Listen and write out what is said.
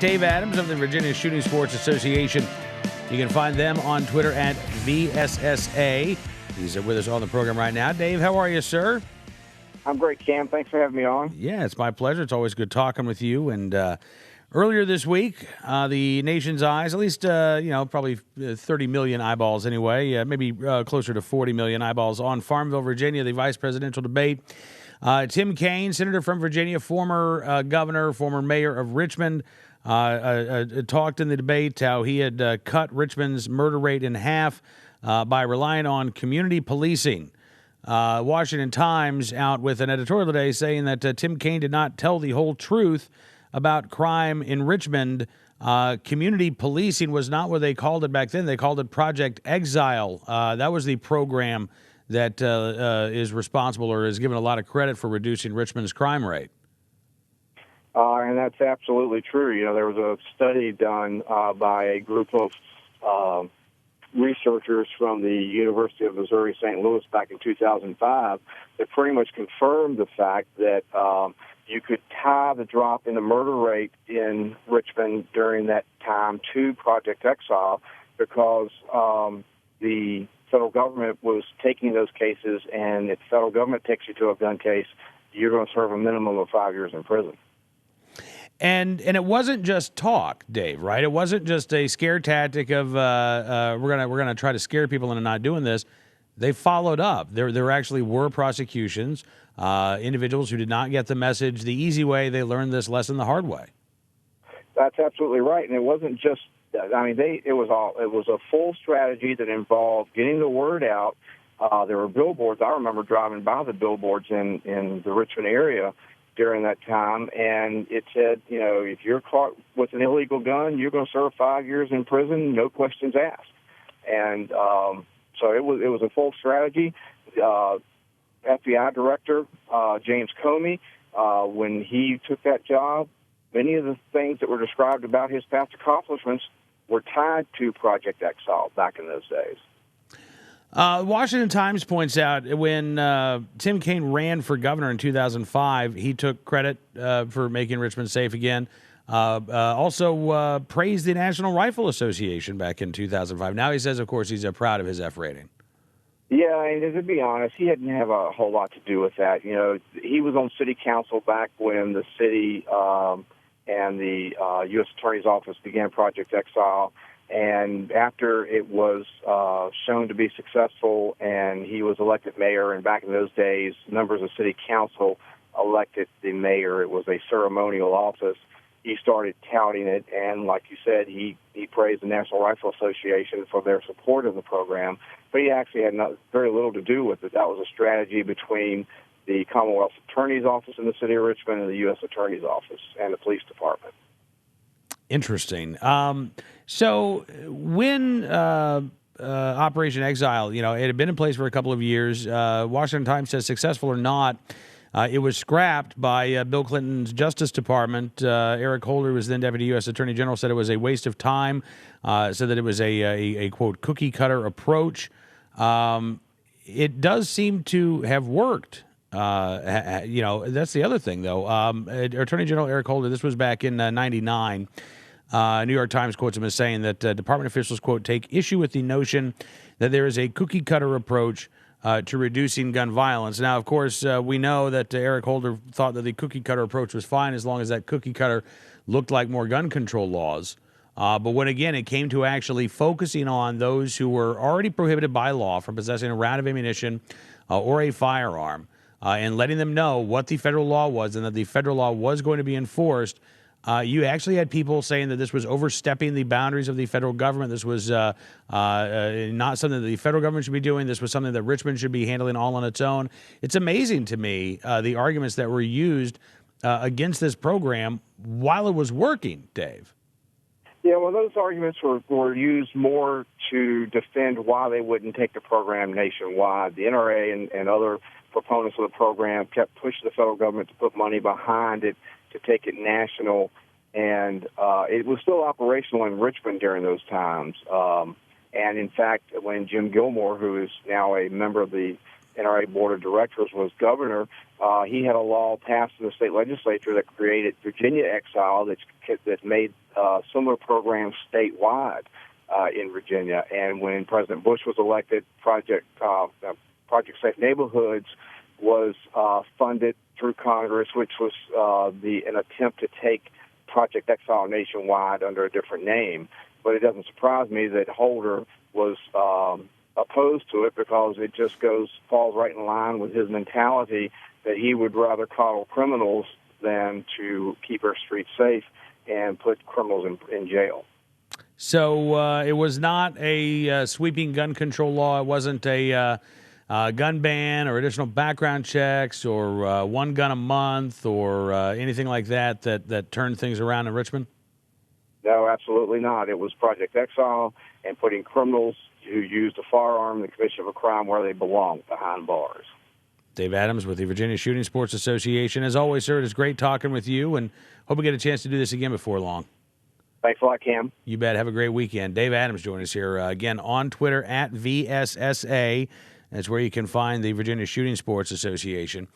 Dave Adams of the Virginia Shooting Sports Association. You can find them on Twitter at VSSA. He's with us on the program right now. Dave, how are you, sir? I'm great, Cam. Thanks for having me on. Yeah, it's my pleasure. It's always good talking with you. And earlier this week, the nation's eyes, at least, probably 30 million eyeballs anyway, maybe closer to 40 million eyeballs on Farmville, Virginia, the vice presidential debate. Tim Kaine, senator from Virginia, former governor, former mayor of Richmond, talked in the debate how he had cut Richmond's murder rate in half by relying on community policing. Washington Times out with an editorial today saying that Tim Kaine did not tell the whole truth about crime in Richmond. Community policing was not what they called it back then. They called it Project Exile. That was the program that is responsible or is given a lot of credit for reducing Richmond's crime rate. And that's absolutely true. You know, there was a study done by a group of researchers from the University of Missouri St. Louis back in 2005 that pretty much confirmed the fact that you could tie the drop in the murder rate in Richmond during that time to Project Exile because the federal government was taking those cases, and if the federal government takes you to a gun case, you're going to serve a minimum of 5 years in prison. And it wasn't just talk, Dave, right? It wasn't just a scare tactic of we're gonna try to scare people into not doing this. They followed up. There actually were prosecutions, individuals who did not get the message the easy way. They learned this lesson the hard way. That's absolutely right, and it wasn't just. I mean, it was a full strategy that involved getting the word out. There were billboards. I remember driving by the billboards in the Richmond area during that time, and it said, you know, if you're caught with an illegal gun, you're going to serve 5 years in prison, no questions asked. And so it was a full strategy. FBI Director James Comey, when he took that job, many of the things that were described about his past accomplishments were tied to Project Exile back in those days. Washington Times points out when Tim Kaine ran for governor in 2005, he took credit for making Richmond safe again. Also praised the National Rifle Association back in 2005. Now he says, of course, he's proud of his F rating. Yeah, and to be honest, he didn't have a whole lot to do with that. You know, he was on city council back when the city and the U.S. Attorney's Office began Project Exile. And after it was shown to be successful and he was elected mayor, and back in those days, members of city council elected the mayor. It was a ceremonial office. He started touting it, and like you said, he praised the National Rifle Association for their support of the program, but he actually had very little to do with it. That was a strategy between the Commonwealth Attorney's Office in the city of Richmond and the U.S. Attorney's Office and the police department. Interesting. So when Operation Exile, you know, it had been in place for a couple of years. Washington Times says, successful or not, it was scrapped by Bill Clinton's Justice Department. Eric Holder, who was then Deputy U.S. Attorney General, said it was a waste of time, said that it was a quote, cookie-cutter approach. It does seem to have worked. You know, that's the other thing, though. Attorney General Eric Holder, this was back in 99. New York Times quotes him as saying that department officials, quote, take issue with the notion that there is a cookie-cutter approach to reducing gun violence. Now, of course, we know that Eric Holder thought that the cookie-cutter approach was fine as long as that cookie-cutter looked like more gun control laws. But when, again, it came to actually focusing on those who were already prohibited by law from possessing a round of ammunition or a firearm, and letting them know what the federal law was and that the federal law was going to be enforced, you actually had people saying that this was overstepping the boundaries of the federal government. This was not something that the federal government should be doing. This was something that Richmond should be handling all on its own. It's amazing to me, the arguments that were used against this program while it was working, Dave. Yeah, well, those arguments were used more to defend why they wouldn't take the program nationwide. The NRA and other proponents of the program kept pushing the federal government to put money behind it to take it national, and it was still operational in Richmond during those times. And in fact, when Jim Gilmore, who is now a member of the NRA Board of Directors, was governor, he had a law passed in the state legislature that created Virginia Exile that made similar programs statewide in Virginia. And when President Bush was elected, Project Safe Neighborhoods was funded through Congress, which was an attempt to take Project Exile nationwide under a different name. But it doesn't surprise me that Holder was opposed to it, because it just falls right in line with his mentality that he would rather coddle criminals than to keep our streets safe and put criminals in jail. So it was not a sweeping gun control law. It wasn't a gun ban or additional background checks or one gun a month or anything like that turned things around in Richmond? No, absolutely not. It was Project Exile and putting criminals who used a firearm in the commission of a crime where they belong, behind bars. Dave Adams with the Virginia Shooting Sports Association. As always, sir, it is great talking with you, and hope we get a chance to do this again before long. Thanks a lot, Cam. You bet. Have a great weekend. Dave Adams joining us here again on Twitter at VSSA. That's where you can find the Virginia Shooting Sports Association.